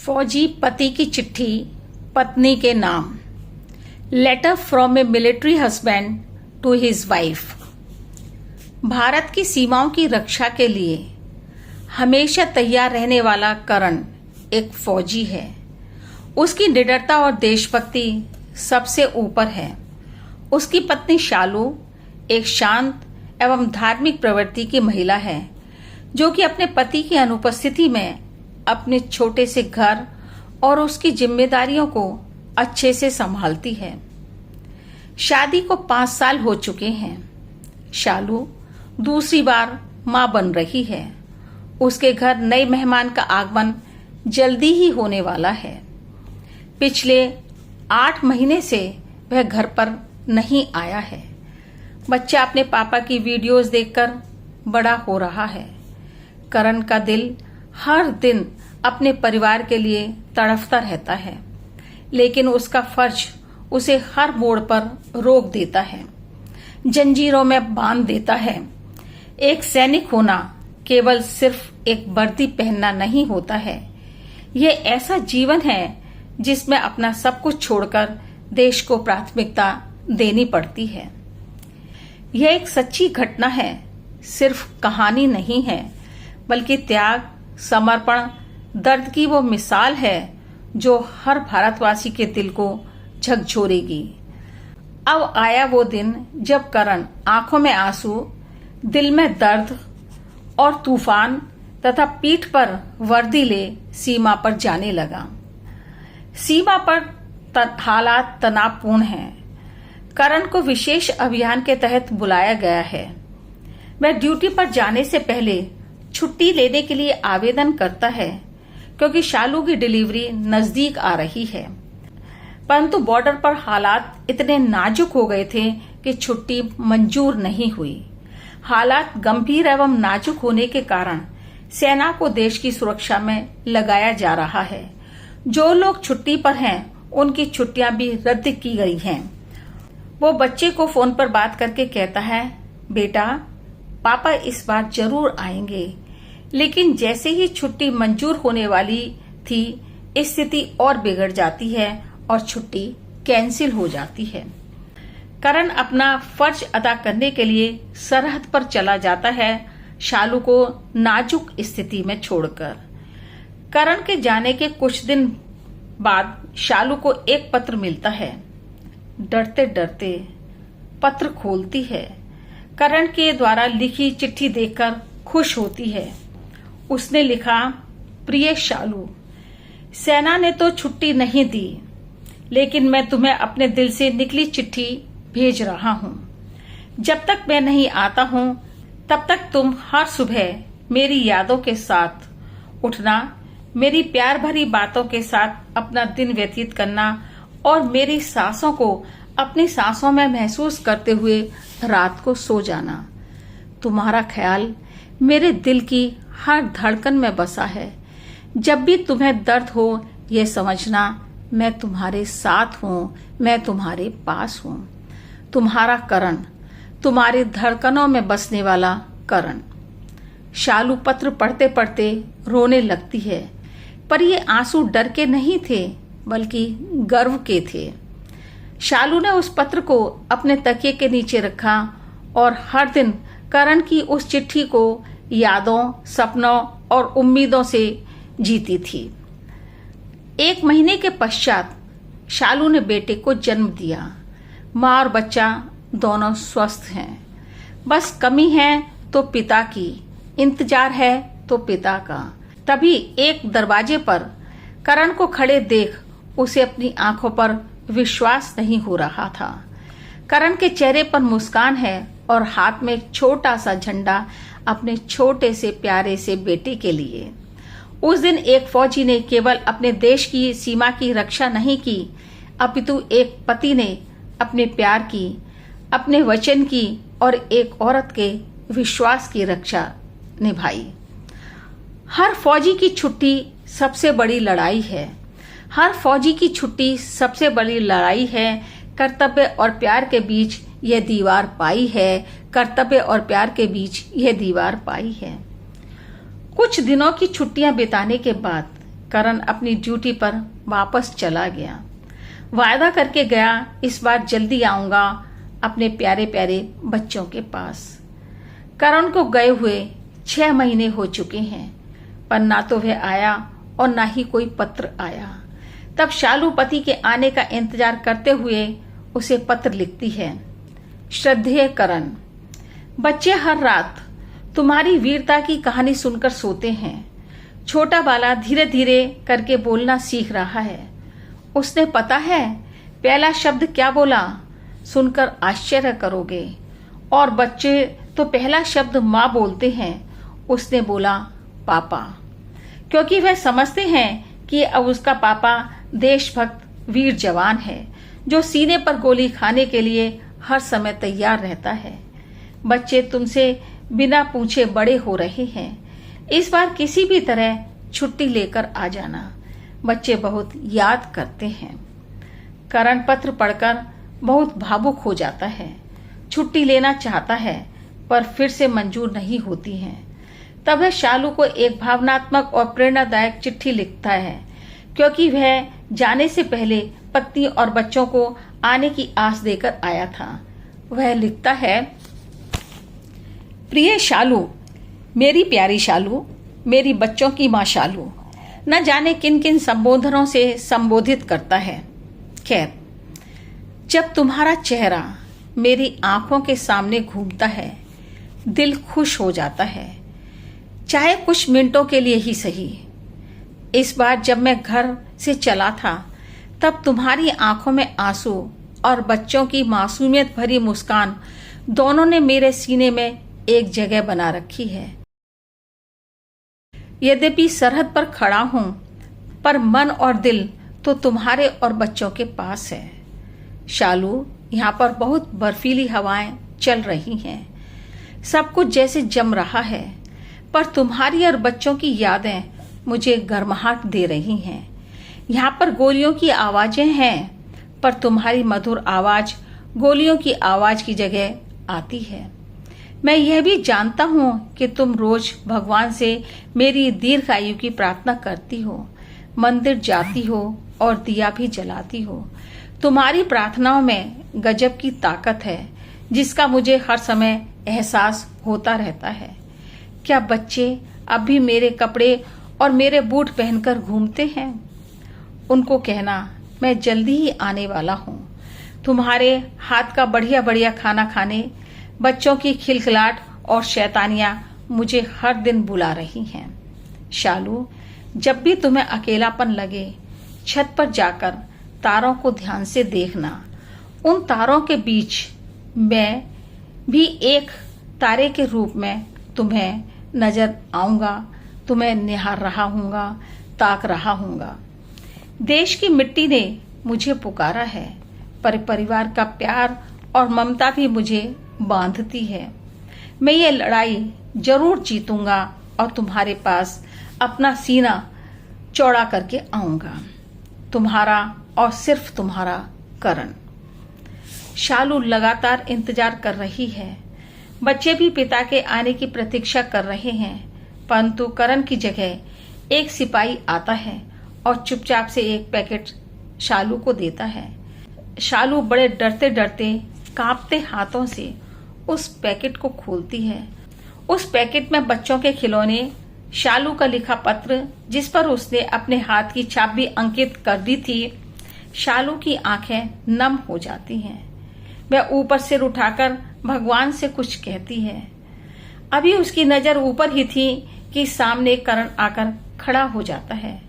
फौजी पति की चिट्ठी पत्नी के नाम। Letter from a military husband to his wife. Bharat की सीमाओं की रक्षा के लिए हमेशा तैयार रहने वाला करण एक फौजी है। उसकी निडरता और देशभक्ति सबसे ऊपर है। उसकी पत्नी शालू एक शांत एवं धार्मिक प्रवृत्ति की महिला है, जो कि अपने पति की अनुपस्थिति में अपने छोटे से घर और उसकी जिम्मेदारियों को अच्छे से संभालती है। शादी को 5 साल हो चुके हैं। शालू दूसरी बार मां बन रही है। उसके घर नए मेहमान का आगमन जल्दी ही होने वाला है। पिछले 8 महीने से वह घर पर नहीं आया है। बच्चा अपने पापा की वीडियोस देखकर बड़ा हो रहा है। करण का दिल हर दिन अपने परिवार के लिए तड़फता रहता है, लेकिन उसका फर्ज उसे हर मोड़ पर रोक देता है, जंजीरों में बांध देता है। एक सैनिक होना केवल सिर्फ एक वर्दी पहनना नहीं होता है। ये ऐसा जीवन है जिसमें अपना सब कुछ छोड़कर देश को प्राथमिकता देनी पड़ती है। यह एक सच्ची घटना है, सिर्फ कहानी नहीं है, बल्कि त्याग, समर्पण, दर्द की वो मिसाल है जो हर भारतवासी के दिल को झकझोरेगी। अब आया वो दिन जब करण आंखों में आंसू, दिल में दर्द और तूफान तथा पीठ पर वर्दी ले सीमा पर जाने लगा। सीमा पर हालात तनावपूर्ण हैं। करण को विशेष अभियान के तहत बुलाया गया है। वह ड्यूटी पर जाने से पहले छुट्टी लेने के लिए आवेदन करता है, क्योंकि शालू की डिलीवरी नजदीक आ रही है। परंतु बॉर्डर पर हालात इतने नाजुक हो गए थे कि छुट्टी मंजूर नहीं हुई। हालात गंभीर एवं नाजुक होने के कारण सेना को देश की सुरक्षा में लगाया जा रहा है। जो लोग छुट्टी पर हैं, उनकी छुट्टियां भी रद्द की गई हैं। वो बच्चे को फोन पर बात करके कहता है, बेटा, पापा इस बार जरूर आएंगे। लेकिन जैसे ही छुट्टी मंजूर होने वाली थी, स्थिति और बिगड़ जाती है और छुट्टी कैंसिल हो जाती है। करण अपना फर्ज अदा करने के लिए सरहद पर चला जाता है, शालू को नाजुक स्थिति में छोड़कर। करण के जाने के कुछ दिन बाद शालू को एक पत्र मिलता है। डरते डरते पत्र खोलती है। करण के द्वारा लिखी चिट्ठी देखकर खुश होती है। उसने लिखा, प्रिय शालू, सेना ने तो छुट्टी नहीं दी, लेकिन मैं तुम्हें अपने दिल से निकली चिट्ठी भेज रहा हूं। जब तक मैं नहीं आता हूं, तब तक तुम हर सुबह मेरी यादों के साथ उठना, मेरी प्यार भरी बातों के साथ अपना दिन व्यतीत करना और मेरी सांसों को अपनी सांसों में महसूस करते हुए रात को सो जाना। तुम्हारा ख्याल मेरे दिल की हर धड़कन में बसा है। जब भी तुम्हें दर्द हो, ये समझना मैं तुम्हारे साथ हूँ, मैं तुम्हारे पास हूँ। तुम्हारा करण, तुम्हारी धड़कनों में बसने वाला करण। शालू पत्र पढ़ते पढ़ते रोने लगती है, पर ये आंसू डर के नहीं थे, बल्कि गर्व के थे। शालू ने उस पत्र को अपने तकिए के नीचे रखा और हर दिन करण की उस चिट्ठी को यादों, सपनों और उम्मीदों से जीती थी। 1 महीने के पश्चात शालू ने बेटे को जन्म दिया। माँ और बच्चा दोनों स्वस्थ हैं। बस कमी है तो पिता की, इंतजार है तो पिता का। तभी एक दरवाजे पर करण को खड़े देख उसे अपनी आंखों पर विश्वास नहीं हो रहा था। करण के चेहरे पर मुस्कान है और हाथ में एक छोटा सा झंडा अपने छोटे से प्यारे से बेटे के लिए। उस दिन एक फौजी ने केवल अपने देश की सीमा की रक्षा नहीं की, अपितु एक पति ने अपने प्यार की, अपने वचन की और एक औरत के विश्वास की रक्षा निभाई। हर फौजी की छुट्टी सबसे बड़ी लड़ाई है। हर फौजी की छुट्टी सबसे बड़ी लड़ाई है। कर्तव्य और प्यार के बीच यह दीवार पाई है। कर्तव्य और प्यार के बीच यह दीवार पाई है। कुछ दिनों की छुट्टियां बिताने के बाद करण अपनी ड्यूटी पर वापस चला गया। वायदा करके गया, इस बार जल्दी आऊंगा अपने प्यारे प्यारे बच्चों के पास। करण को गए हुए 6 महीने हो चुके हैं, पर ना तो वह आया और ना ही कोई पत्र आया। तब शालू पति के आने का इंतजार करते हुए उसे पत्र लिखती है। श्रद्धेय करण, बच्चे हर रात तुम्हारी वीरता की कहानी सुनकर सोते हैं। छोटा बाला धीरे धीरे करके बोलना सीख रहा है। उसने पता है पहला शब्द क्या बोला, सुनकर आश्चर्य करोगे। और बच्चे तो पहला शब्द माँ बोलते हैं। उसने बोला पापा, क्योंकि वह समझते हैं कि अब उसका पापा देशभक्त वीर जवान है जो सीने पर गोली खाने के लिए हर समय तैयार रहता है। बच्चे तुमसे बिना पूछे बड़े हो रहे हैं, इस बार किसी भी तरह छुट्टी लेकर आ जाना। बच्चे बहुत याद करते हैं। करण पत्र पढ़कर बहुत भावुक हो जाता है। छुट्टी लेना चाहता है पर फिर से मंजूर नहीं होती है। तब वह शालू को एक भावनात्मक और प्रेरणादायक चिट्ठी लिखता है, क्योंकि वह जाने से पहले पत्नी और बच्चों को आने की आस देकर आया था। वह लिखता है, प्रिय शालू, मेरी प्यारी शालू, मेरी बच्चों की माँ शालू। न जाने किन किन संबोधनों से संबोधित करता है। खैर, जब तुम्हारा चेहरा मेरी आंखों के सामने घूमता है, दिल खुश हो जाता है, चाहे कुछ मिनटों के लिए ही सही। इस बार जब मैं घर से चला था, तब तुम्हारी आंखों में आंसू और बच्चों की मासूमियत भरी मुस्कान दोनों ने मेरे सीने में एक जगह बना रखी है। यद्यपि सरहद पर खड़ा हूं, पर मन और दिल तो तुम्हारे और बच्चों के पास है। शालू, यहाँ पर बहुत बर्फीली हवाएं चल रही हैं। सब कुछ जैसे जम रहा है, पर तुम्हारी और बच्चों की यादें मुझे गर्माहट दे रही हैं। यहाँ पर गोलियों की आवाजें हैं, पर तुम्हारी मधुर आवाज गोलियों की आवाज की जगह आती है। मैं यह भी जानता हूँ कि तुम रोज भगवान से मेरी दीर्घायु की प्रार्थना करती हो, मंदिर जाती हो और दिया भी जलाती हो। तुम्हारी प्रार्थनाओं में गजब की ताकत है, जिसका मुझे हर समय एहसास होता रहता है। क्या बच्चे अब भी मेरे कपड़े और मेरे बूट पहनकर घूमते हैं? उनको कहना मैं जल्दी ही आने वाला हूँ। तुम्हारे हाथ का बढ़िया बढ़िया खाना खाने, बच्चों की खिलखिलाहट और शैतानियां मुझे हर दिन बुला रही हैं। शालू, जब भी तुम्हें अकेलापन लगे, छत पर जाकर तारों को ध्यान से देखना। उन तारों के बीच मैं भी एक तारे के रूप में तुम्हें नजर आऊंगा, तुम्हें निहार रहा हूंगा, ताक रहा हूंगा। देश की मिट्टी ने मुझे पुकारा है, पर परिवार का प्यार और ममता भी मुझे बांधती है। मैं ये लड़ाई जरूर जीतूंगा और तुम्हारे पास अपना सीना चौड़ा करके आऊंगा। तुम्हारा और सिर्फ तुम्हारा करण। शालू लगातार इंतजार कर रही है। बच्चे भी पिता के आने की प्रतीक्षा कर रहे हैं, परंतु करण की जगह एक सिपाही आता है और चुपचाप से एक पैकेट शालू को देता है। शालू बड़े डरते डरते कांपते हाथों से उस पैकेट को खोलती है। उस पैकेट में बच्चों के खिलौने, शालू का लिखा पत्र जिस पर उसने अपने हाथ की छाप भी अंकित कर दी थी। शालू की आंखें नम हो जाती हैं। वह ऊपर सिर उठाकर भगवान से कुछ कहती है। अभी उसकी नजर ऊपर ही थी कि सामने करण आकर खड़ा हो जाता है,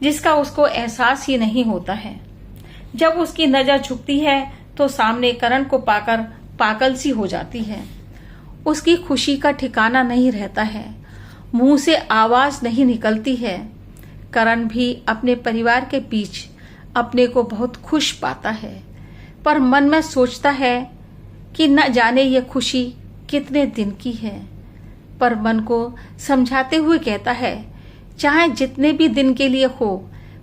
जिसका उसको एहसास ही नहीं होता है। जब उसकी नजर झुकती है तो सामने करण को पाकर पागल सी हो जाती है। उसकी खुशी का ठिकाना नहीं रहता है, मुंह से आवाज नहीं निकलती है। करण भी अपने परिवार के बीच अपने को बहुत खुश पाता है, पर मन में सोचता है कि न जाने ये खुशी कितने दिन की है। पर मन को समझाते हुए कहता है, चाहे जितने भी दिन के लिए हो,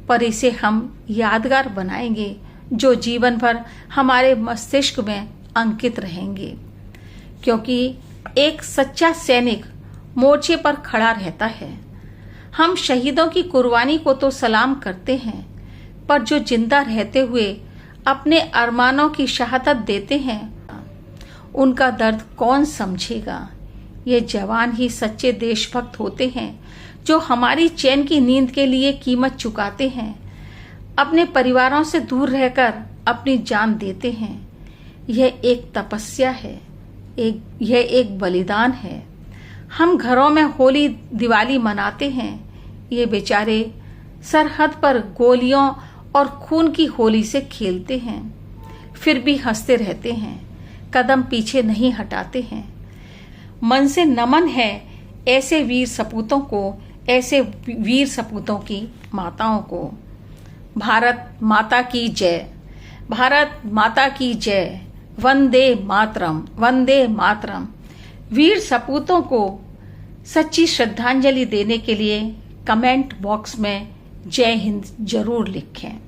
पर इसे हम यादगार बनाएंगे जो जीवन भर हमारे मस्तिष्क में अंकित रहेंगे। क्योंकि एक सच्चा सैनिक मोर्चे पर खड़ा रहता है, हम शहीदों की कुर्बानी को तो सलाम करते हैं, पर जो जिंदा रहते हुए अपने अरमानों की शहादत देते हैं, उनका दर्द कौन समझेगा। ये जवान ही सच्चे देशभक्त होते हैं, जो हमारी चैन की नींद के लिए कीमत चुकाते हैं, अपने परिवारों से दूर रहकर अपनी जान देते हैं। यह एक तपस्या है, यह एक बलिदान है। हम घरों में होली दिवाली मनाते हैं, ये बेचारे सरहद पर गोलियों और खून की होली से खेलते हैं, फिर भी हंसते रहते हैं, कदम पीछे नहीं हटाते हैं। मन से नमन है ऐसे वीर सपूतों को, ऐसे वीर सपूतों की माताओं को। भारत माता की जय, भारत माता की जय, वंदे मातरम, वंदे मातरम। वीर सपूतों को सच्ची श्रद्धांजलि देने के लिए कमेंट बॉक्स में जय हिंद जरूर लिखें।